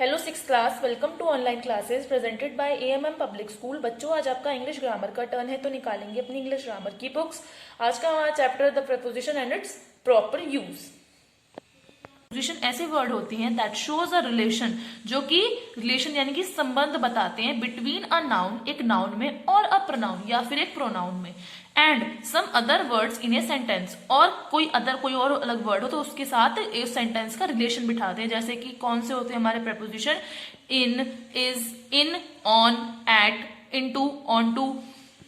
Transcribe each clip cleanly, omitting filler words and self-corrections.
Hello six class, welcome to online classes presented by AMM public school. बच्चों, आज आपका English grammar का turn है, तो निकालेंगे अपनी इंग्लिश ग्रामर की बुक्स। आज का हमारा chapter the preposition and it's proper use. Preposition ऐसे वर्ड होती हैं दैट शोज अ रिलेशन, जो कि रिलेशन यानी कि संबंध बताते हैं बिटवीन अ नाउन, एक नाउन में, और अ प्रोनाउन या फिर एक प्रोनाउन में, and some other words in a sentence, और कोई और अलग वर्ड हो तो उसके साथ इस सेंटेंस का रिलेशन बिठाते हैं। जैसे कि कौन से होते हैं हमारे preposition? In, is, in, on, at, into, on to,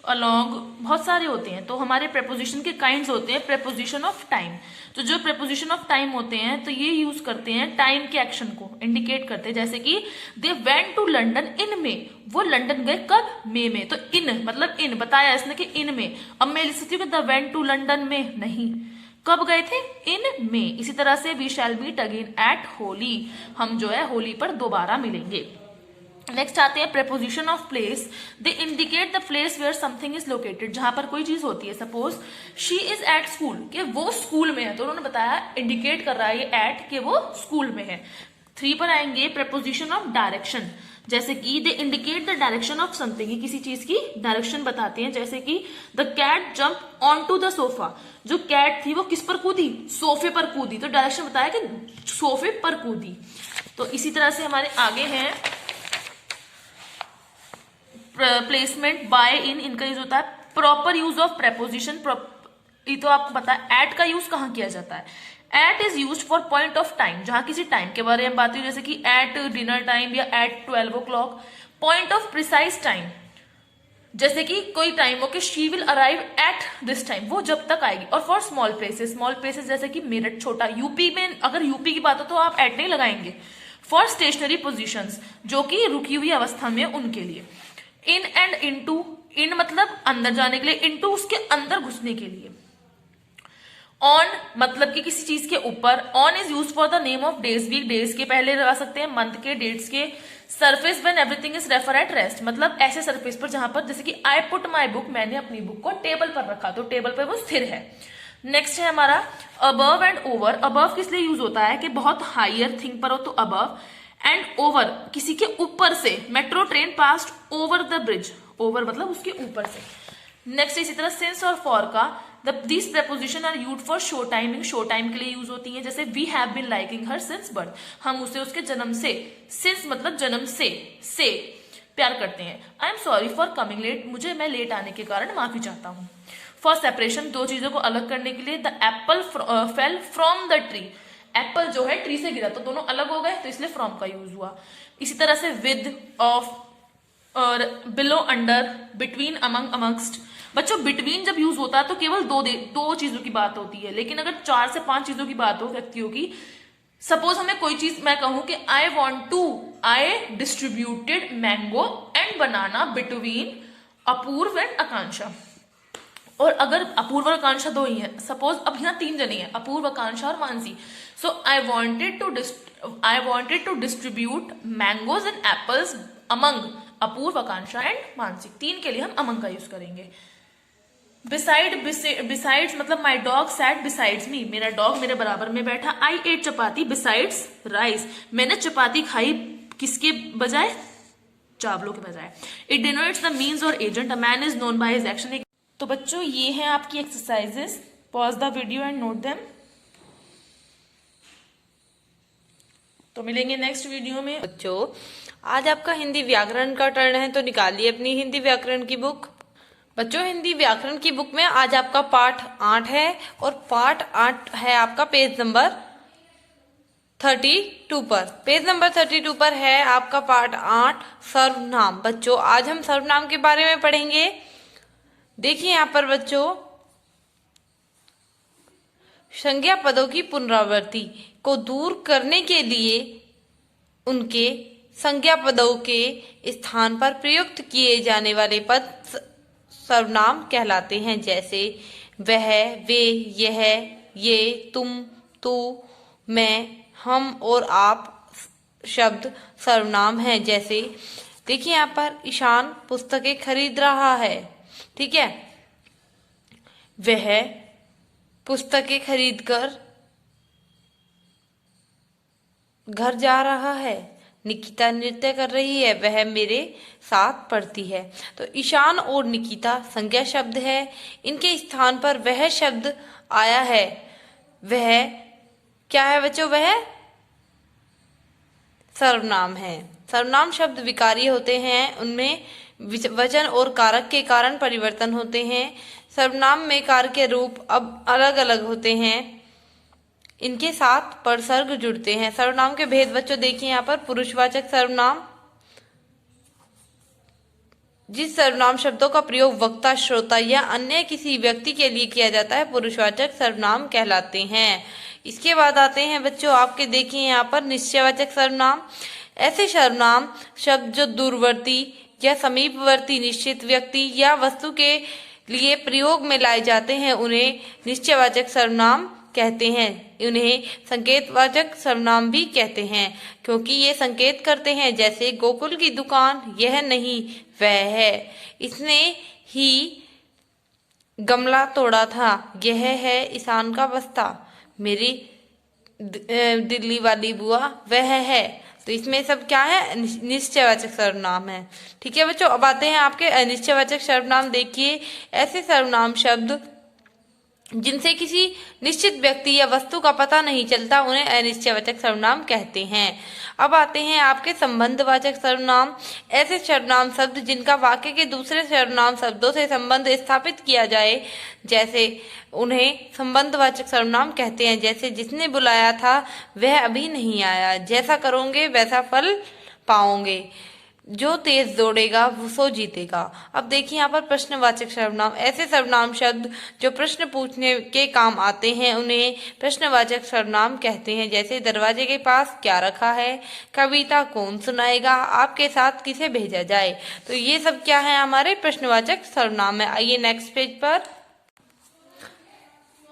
along, बहुत सारे होते हैं। तो हमारे प्रपोजिशन के काइंड्स होते हैं प्रपोजिशन ऑफ टाइम। तो जो प्रपोजिशन ऑफ टाइम होते हैं तो ये यूज करते हैं टाइम के एक्शन को इंडिकेट करते हैं। जैसे कि they went to London in May, वो लंदन गए कब? मई में। तो इन मतलब इन बताया इसने कि इन में। अब मैं लिख सकती हूँ कि द वेंट टू लंडन में, नहीं, कब गए थे? इन में। इसी तरह से we shall meet again at Holi, हम जो है होली पर दोबारा मिलेंगे। नेक्स्ट आते हैं preposition of place. They indicate the place where something is located, जहां पर कोई चीज होती है। Suppose she is at school, कि वो स्कूल में है, तो उन्होंने बताया इंडिकेट कर रहा है ये एट, कि वो स्कूल में है। 3 पर आएंगे प्रपोजिशन ऑफ डायरेक्शन। जैसे कि they indicate the direction of something, किसी चीज की डायरेक्शन बताते हैं। जैसे कि the cat jump on to the sofa, जो कैट थी वो किस पर कूदी? सोफे पर कूदी, तो डायरेक्शन बताया कि सोफे पर कूदी। तो इसी तरह से हमारे आगे हैं प्लेसमेंट बाय इन, इनका यूज होता है। प्रॉपर यूज ऑफ प्रेपोजिशन, ये तो आपको पता है। एट का यूज कहाँ किया जाता है? At is use for point of time, जहां किसी टाइम के बारे में बात हुई, जैसे कि एट डिनर टाइम या at 12 o'clock। Point of precise time, जैसे कि कोई टाइम हो कि she will arrive at this time, वो जब तक आएगी। और फॉर स्मॉल प्लेसेस जैसे कि मेरठ छोटा, यूपी में अगर यूपी की बात हो तो आप एट नहीं लगाएंगे। फॉर स्टेशनरी पोजिशंस, जो कि रुकी हुई अवस्था में, उनके लिए। इन एंड इनटू, इन मतलब अंदर जाने के लिए, इनटू उसके अंदर घुसने के लिए। ऑन मतलब कि किसी चीज के ऊपर। On is use for the name of days, week days के पहले लगा सकते हैं, मंथ के, डेट्स के। Surface when everything is refer at rest, मतलब ऐसे सरफेस पर जहां पर, जैसे कि आई पुट माई बुक, मैंने अपनी बुक को टेबल पर रखा, तो टेबल पर वो स्थिर है। नेक्स्ट है हमारा अबव एंड ओवर। अबव किस लिए यूज होता है? कि बहुत हायर थिंग पर हो तो अबव, एंड ओवर किसी के ऊपर से। Metro train past over the bridge, over मतलब उसके ऊपर से। नेक्स्ट इसी तरह सिंस और फॉर का, this preposition are use for show timing, show time के लिए यूज होती है। जैसे we have been liking her since birth, हम उसे उसके जन्म से, सिंस मतलब जन्म से प्यार करते हैं। I am sorry for coming late, मैं लेट आने के कारण माफी चाहता हूँ। फॉर सेपरेशन, दो चीजों को अलग करने के लिए। The Apple fell from the tree, Apple जो है ट्री से गिरा, तो दोनों अलग हो गए, तो इसलिए फ्रॉम का यूज हुआ। इसी तरह से विद, ऑफ, और below, under, between, among, amongst. बच्चों बिटवीन जब यूज होता है तो केवल दो चीजों की बात होती है, लेकिन अगर 4 से 5 चीजों की बात हो व्यक्तियों की, सपोज हमें कोई चीज, मैं कहूं कि I distributed mango and banana between Apurva and Akanksha. और अगर अपूर्व और आकांक्षा 2 ही है, सपोज अब यहाँ 3 जने हैं, अपूर्व, आकांक्षा और Mansi. So I wanted to distribute mangoes and apples among Apurva, Akanksha and Mansi. 3 के लिए हम अमंग का यूज करेंगे। बिसाइड्स मतलब माई डॉग सैट बिसाइड्स मी, मेरा डॉग मेरे बराबर में बैठा। आई एट चपाती बिसाइड्स राइस, मैंने चपाती खाई किसके बजाय? चावलों के बजाय। इट डिनोट्स द मीन्स और agent, a man is known by his action. तो बच्चों ये हैं आपकी exercises, pause the video and note them. तो मिलेंगे नेक्स्ट वीडियो में। बच्चों आज आपका हिंदी व्याकरण का टर्न है, तो निकालिए अपनी हिंदी व्याकरण की बुक। बच्चों हिंदी व्याकरण की बुक में आज आपका पाठ 8 है, और पाठ 8 है आपका पेज नंबर 32 पर। पेज नंबर 32 पर है आपका पाठ 8 सर्वनाम। बच्चों आज हम सर्वनाम के बारे में पढ़ेंगे। देखिए यहाँ पर बच्चों, संज्ञा पदों की पुनरावृत्ति को दूर करने के लिए उनके संज्ञा पदों के स्थान पर प्रयुक्त किए जाने वाले पद सर्वनाम कहलाते हैं। जैसे वह, वे, यह, ये, तुम, तू, मैं, हम और आप शब्द सर्वनाम हैं। जैसे देखिए यहाँ पर ईशान पुस्तकें खरीद रहा है, ठीक है, वह पुस्तकें खरीदकर घर जा रहा है। निकिता नृत्य कर रही है, वह मेरे साथ पढ़ती है। तो ईशान और निकिता संज्ञा शब्द है, इनके स्थान पर वह शब्द आया है। वह क्या है बच्चों? वह सर्वनाम है। सर्वनाम शब्द विकारी होते हैं, उनमें वचन और कारक के कारण परिवर्तन होते हैं। सर्वनाम में कारक के रूप अब अलग अलग होते हैं, इनके साथ परसर्ग जुड़ते हैं। सर्वनाम के भेद बच्चों देखिए यहाँ पर। पुरुषवाचक सर्वनाम, जिस सर्वनाम शब्दों का प्रयोग वक्ता, श्रोता या अन्य किसी व्यक्ति के लिए किया जाता है, पुरुषवाचक सर्वनाम कहलाते हैं। इसके बाद आते हैं बच्चों आपके देखिए यहाँ पर निश्चयवाचक सर्वनाम। ऐसे सर्वनाम शब्द जो दूरवर्ती या समीपवर्ती निश्चित व्यक्ति या वस्तु के लिए प्रयोग में लाए जाते हैं, उन्हें निश्चयवाचक सर्वनाम कहते हैं। उन्हें संकेतवाचक सर्वनाम भी कहते हैं, क्योंकि ये संकेत करते हैं, जैसे गोकुल की दुकान, यह नहीं वह है, इसने ही गमला तोड़ा था, यह है ईशान का बस्ता, मेरी दिल्ली वाली बुआ वह है। तो इसमें सब क्या है? निश्चयवाचक सर्वनाम है। ठीक है बच्चों, अब आते हैं आपके अनिश्चयवाचक सर्वनाम। देखिए, ऐसे सर्वनाम शब्द जिनसे किसी निश्चित व्यक्ति या वस्तु का पता नहीं चलता, उन्हें अनिश्चयवाचक सर्वनाम कहते हैं। अब आते हैं आपके संबंधवाचक सर्वनाम। ऐसे सर्वनाम शब्द जिनका वाक्य के दूसरे सर्वनाम शब्दों से संबंध स्थापित किया जाए, जैसे उन्हें संबंधवाचक सर्वनाम कहते हैं। जैसे जिसने बुलाया था वह अभी नहीं आया, जैसा करोगे वैसा फल पाओगे, जो तेज दौड़ेगा वो सो जीतेगा। अब देखिए यहाँ पर प्रश्नवाचक सर्वनाम। ऐसे सर्वनाम शब्द जो प्रश्न पूछने के काम आते हैं, उन्हें प्रश्नवाचक सर्वनाम कहते हैं। जैसे दरवाजे के पास क्या रखा है, कविता कौन सुनाएगा, आपके साथ किसे भेजा जाए। तो ये सब क्या है? हमारे प्रश्नवाचक सर्वनाम है। आइए नेक्स्ट पेज पर।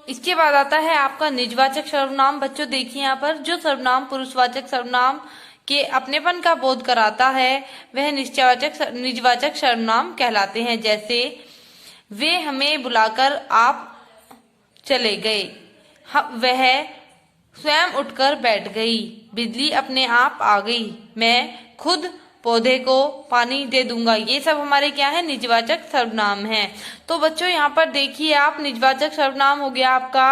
इसके बाद आता है आपका निजवाचक सर्वनाम। बच्चों देखिए यहाँ पर, जो सर्वनाम पुरुषवाचक सर्वनाम के अपनेपन का बोध कराता है, वह निजवाचक सर्वनाम कहलाते हैं। जैसे वे हमें बुलाकर आप चले गए, वह स्वयं उठकर बैठ गई, बिजली अपने आप आ गई, मैं खुद पौधे को पानी दे दूंगा। ये सब हमारे क्या है? निजवाचक सर्वनाम हैं। तो बच्चों यहाँ पर देखिए आप, निजवाचक सर्वनाम हो गया आपका।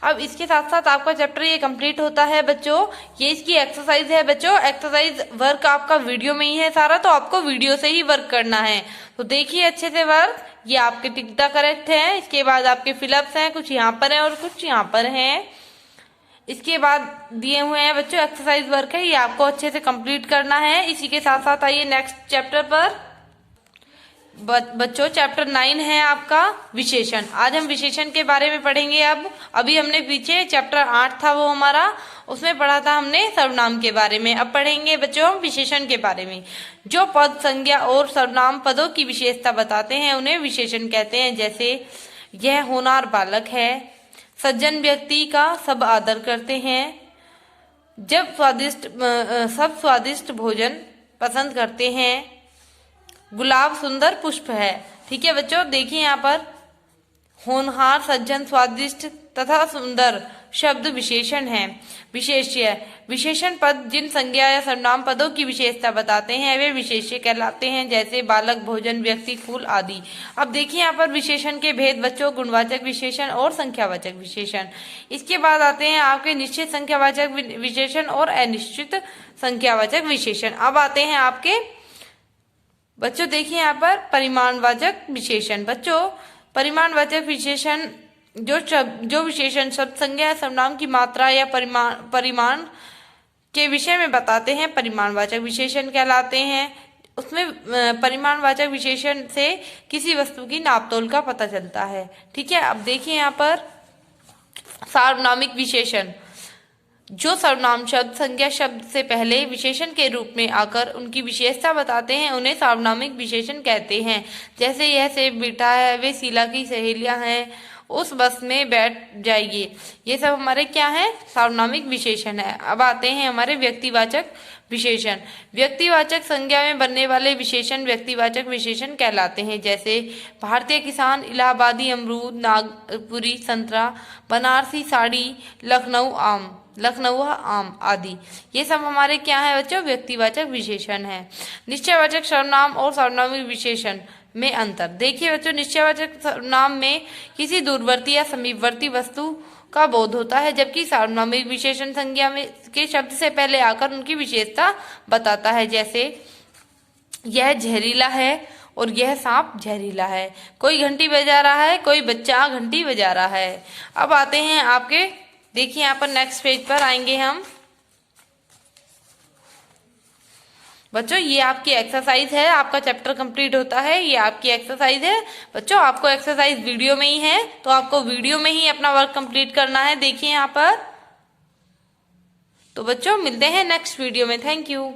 अब इसके साथ साथ आपका चैप्टर ये कंप्लीट होता है बच्चों। ये इसकी एक्सरसाइज है बच्चों। एक्सरसाइज वर्क आपका वीडियो में ही है सारा, तो आपको वीडियो से ही वर्क करना है। तो देखिए अच्छे से वर्क, ये आपके टिक द करेक्ट है। इसके बाद आपके फिलअप्स हैं, कुछ यहाँ पर है और कुछ यहाँ पर है। इसके बाद दिए हुए हैं बच्चों एक्सरसाइज वर्क है, ये आपको अच्छे से कंप्लीट करना है। इसी के साथ साथ आइए नेक्स्ट चैप्टर पर। बच्चों चैप्टर 9 है आपका विशेषण। आज हम विशेषण के बारे में पढ़ेंगे। अब अभी हमने पीछे चैप्टर 8 था वो हमारा, उसमें पढ़ा था हमने सर्वनाम के बारे में। अब पढ़ेंगे बच्चों हम विशेषण के बारे में। जो पद, संज्ञा और सर्वनाम पदों की विशेषता बताते हैं, उन्हें विशेषण कहते हैं। जैसे यह होनहार बालक है, सज्जन व्यक्ति का सब आदर करते हैं, सब स्वादिष्ट भोजन पसंद करते हैं, गुलाब सुंदर पुष्प है। ठीक है बच्चों, देखिए यहाँ पर होनहार, सज्जन, स्वादिष्ट तथा सुंदर शब्द विशेषण है। विशेष्य, विशेषण पद जिन संज्ञा या सर्वनाम पदों की विशेषता बताते हैं, वे विशेष्य कहलाते हैं। जैसे बालक, भोजन, व्यक्ति, फूल आदि। अब देखिए यहाँ पर विशेषण के भेद बच्चों, गुणवाचक विशेषण और संख्यावाचक विशेषण। इसके बाद आते हैं आपके निश्चित संख्यावाचक विशेषण और अनिश्चित संख्यावाचक विशेषण। अब आते हैं आपके बच्चों देखिए यहाँ पर परिमाणवाचक विशेषण। बच्चों परिमाणवाचक विशेषण जो विशेषण शब्द, संज्ञा, सर्वनाम की मात्रा या परिमाण के विषय में बताते हैं, परिमाणवाचक विशेषण कहलाते हैं। उसमें परिमाणवाचक विशेषण से किसी वस्तु की नापतोल का पता चलता है। ठीक है, अब देखिए यहाँ पर सार्वनामिक विशेषण। जो सर्वनाम शब्द संज्ञा शब्द से पहले विशेषण के रूप में आकर उनकी विशेषता बताते हैं, उन्हें सार्वनामिक विशेषण कहते हैं। जैसे यह सेब मीठा है, वे शीला की सहेलियां हैं, उस बस में बैठ जाइए। ये सब हमारे क्या है? सार्वनामिक विशेषण है। अब आते हैं हमारे व्यक्तिवाचक विशेषण। व्यक्तिवाचक संज्ञा में बनने वाले विशेषण व्यक्तिवाचक विशेषण कहलाते हैं। जैसे भारतीय किसान, इलाहाबादी अमरूद, नागपुरी संतरा, बनारसी साड़ी, लखनऊ आम। लखनऊ आम आदि। ये सब हमारे क्या है बच्चों, व्यक्तिवाचक विशेषण है। निश्चयवाचक सर्वनाम और सार्वनामिक विशेषण में अंतर देखिए बच्चों। निश्चयवाचक सर्वनाम में किसी दूरवर्ती या समीपवर्ती वस्तु का बोध होता है, जबकि सार्वनामिक विशेषण संज्ञा में के शब्द से पहले आकर उनकी विशेषता बताता है। जैसे यह जहरीला है और यह सांप जहरीला है। कोई घंटी बजा रहा है, कोई बच्चा घंटी बजा रहा है। अब आते हैं आपके, देखिए यहाँ पर नेक्स्ट पेज पर आएंगे हम बच्चों। ये आपकी एक्सरसाइज है, आपका चैप्टर कंप्लीट होता है। ये आपकी एक्सरसाइज है बच्चों। आपको एक्सरसाइज वीडियो में ही है, तो आपको वीडियो में ही अपना वर्क कंप्लीट करना है। देखिए यहाँ पर। तो बच्चों मिलते हैं नेक्स्ट वीडियो में। Thank you.